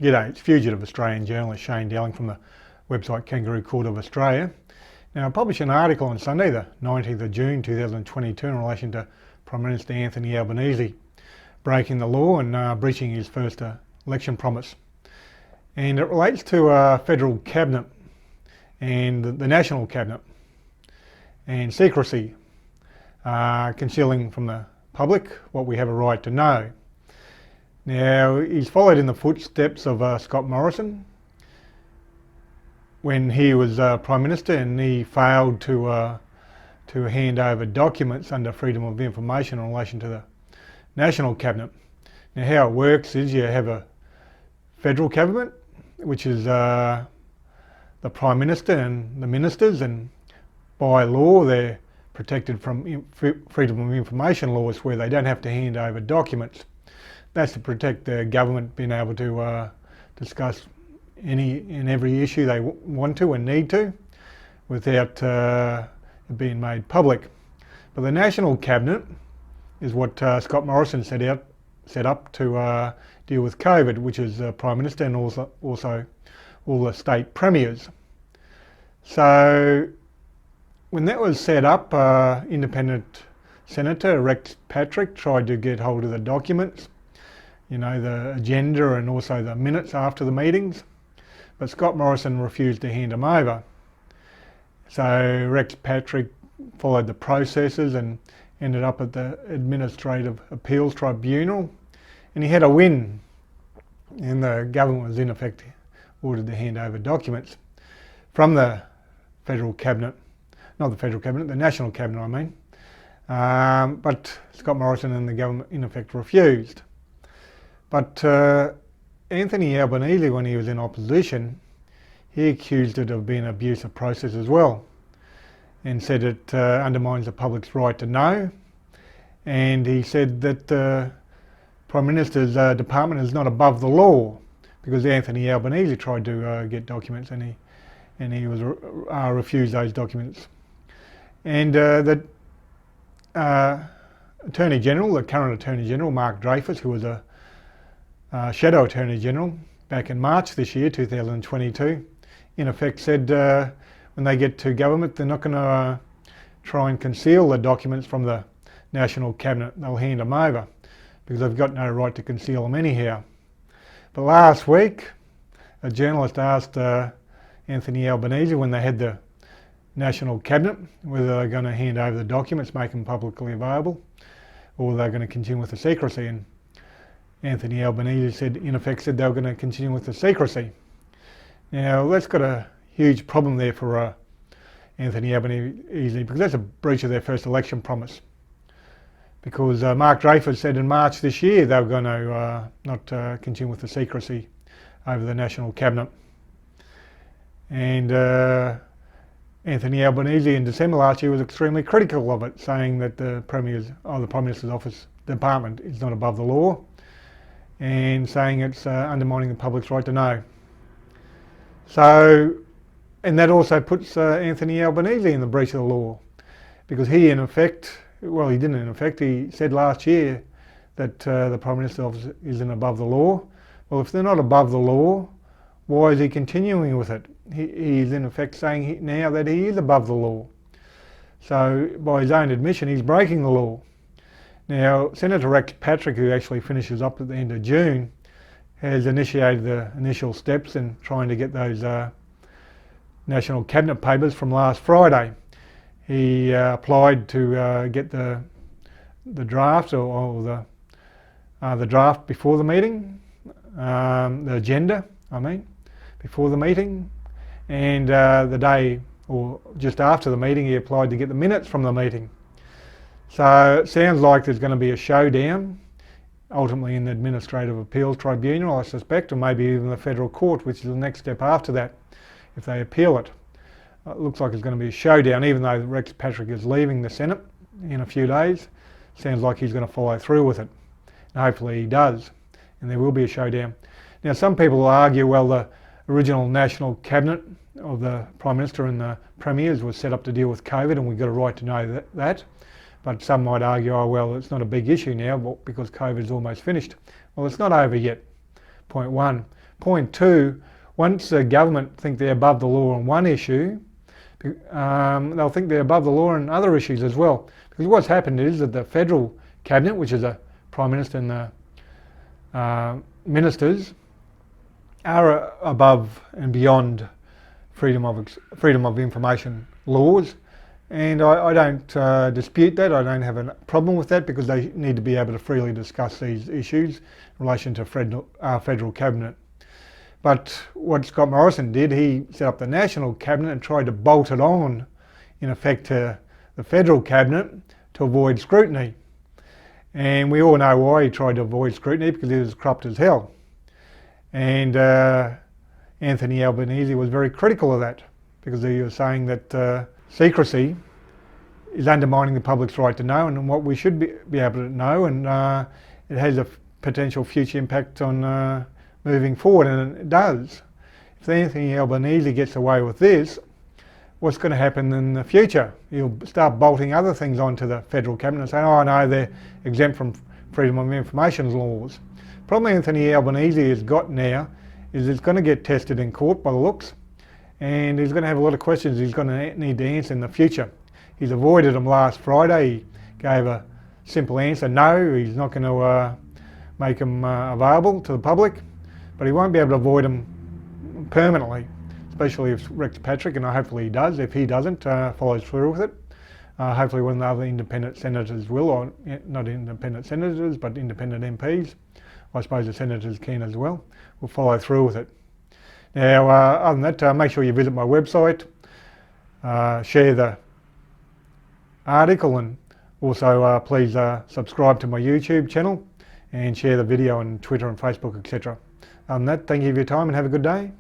G'day, it's fugitive Australian journalist Shane Dowling from the website Kangaroo Court of Australia. Now, I published an article on Sunday, the 19th of June 2022, in relation to Prime Minister Anthony Albanese breaking the law and breaching his first election promise. And it relates to federal cabinet and the national cabinet and secrecy, concealing from the public what we have a right to know. Now, he's followed in the footsteps of Scott Morrison when he was Prime Minister, and he failed to hand over documents under Freedom of Information in relation to the National Cabinet. Now, how it works is you have a federal cabinet, which is the Prime Minister and the ministers, and by law they're protected from Freedom of Information laws where they don't have to hand over documents. That's to protect the government being able to discuss any and every issue they want to and need to without it being made public. But the National Cabinet is what Scott Morrison set up to deal with COVID, which is the Prime Minister and also all the state premiers. So when that was set up, independent Senator Rex Patrick tried to get hold of the documents, you know, the agenda and also the minutes after the meetings, but Scott Morrison refused to hand them over. So Rex Patrick followed the processes and ended up at the Administrative Appeals Tribunal, and he had a win, and the government was in effect ordered to hand over documents from the federal cabinet, not the federal cabinet, the national cabinet I mean, but Scott Morrison and the government in effect refused. But Anthony Albanese, when he was in opposition, he accused it of being an abusive process as well, and said it undermines the public's right to know. And he said that the Prime Minister's department is not above the law, because Anthony Albanese tried to get documents and he was refused those documents. And the Attorney General, the current Attorney General, Mark Dreyfus, who was a Shadow Attorney General back in March this year, 2022, in effect said when they get to government they're not going to try and conceal the documents from the National Cabinet. They'll hand them over because they've got no right to conceal them anyhow. But last week a journalist asked Anthony Albanese, when they had the National Cabinet, whether they're going to hand over the documents, make them publicly available, or they're going to continue with the secrecy. And Anthony Albanese said, in effect, said they were going to continue with the secrecy. Now, that's got a huge problem there for Anthony Albanese, because that's a breach of their first election promise. Because Mark Dreyfus said in March this year they were going to not continue with the secrecy over the National Cabinet. And Anthony Albanese in December last year was extremely critical of it, saying that the Prime Minister's office department is not above the law, and saying it's undermining the public's right to know. So, and that also puts Anthony Albanese in the breach of the law, because he in effect, well, he didn't in effect, he said last year that the Prime Minister's office isn't above the law. Well, if they're not above the law, why is he continuing with it? He's in effect saying now that he is above the law. So by his own admission, he's breaking the law. Now, Senator Rex Patrick, who actually finishes up at the end of June, has initiated the initial steps in trying to get those National Cabinet papers from last Friday. He applied to get the draft or the draft before the meeting, the agenda, I mean, before the meeting, and the day or just after the meeting he applied to get the minutes from the meeting. So it sounds like there's going to be a showdown, ultimately in the Administrative Appeals Tribunal, I suspect, or maybe even the Federal Court, which is the next step after that, if they appeal it. It looks like it's going to be a showdown, even though Rex Patrick is leaving the Senate in a few days. Sounds like he's going to follow through with it. And hopefully he does, and there will be a showdown. Now, some people will argue, well, the original National Cabinet of the Prime Minister and the Premiers was set up to deal with COVID, and we've got a right to know that. But some might argue, oh well, it's not a big issue now because COVID's almost finished. Well, it's not over yet, point one. Point two, once the government think they're above the law on one issue, they'll think they're above the law on other issues as well. Because what's happened is that the federal cabinet, which is the Prime Minister and the ministers, are above and beyond freedom of information laws, and I don't dispute that. I don't have a problem with that, because they need to be able to freely discuss these issues in relation to federal cabinet. But what Scott Morrison did, he set up the national cabinet and tried to bolt it on, in effect, to the federal cabinet to avoid scrutiny. And we all know why he tried to avoid scrutiny, because he was corrupt as hell. And Anthony Albanese was very critical of that, because he was saying that secrecy is undermining the public's right to know, and what we should be able to know, and it has a potential future impact on moving forward, and it does. If Anthony Albanese gets away with this, what's going to happen in the future? He'll start bolting other things onto the federal cabinet and saying, oh no, they're exempt from freedom of information laws. The problem Anthony Albanese has got now is it's going to get tested in court by the looks, and he's going to have a lot of questions he's going to need to answer in the future. He's avoided them last Friday. He gave a simple answer, no, he's not going to make them available to the public, but he won't be able to avoid them permanently, especially if Rex Patrick, and hopefully he does, if he doesn't, follows through with it. Hopefully one of the other independent senators will, or not independent senators, but independent MPs, I suppose the senators can as well, will follow through with it. Now, other than that, make sure you visit my website, share the article, and also please subscribe to my YouTube channel and share the video on Twitter and Facebook, etc. Other than that, thank you for your time and have a good day.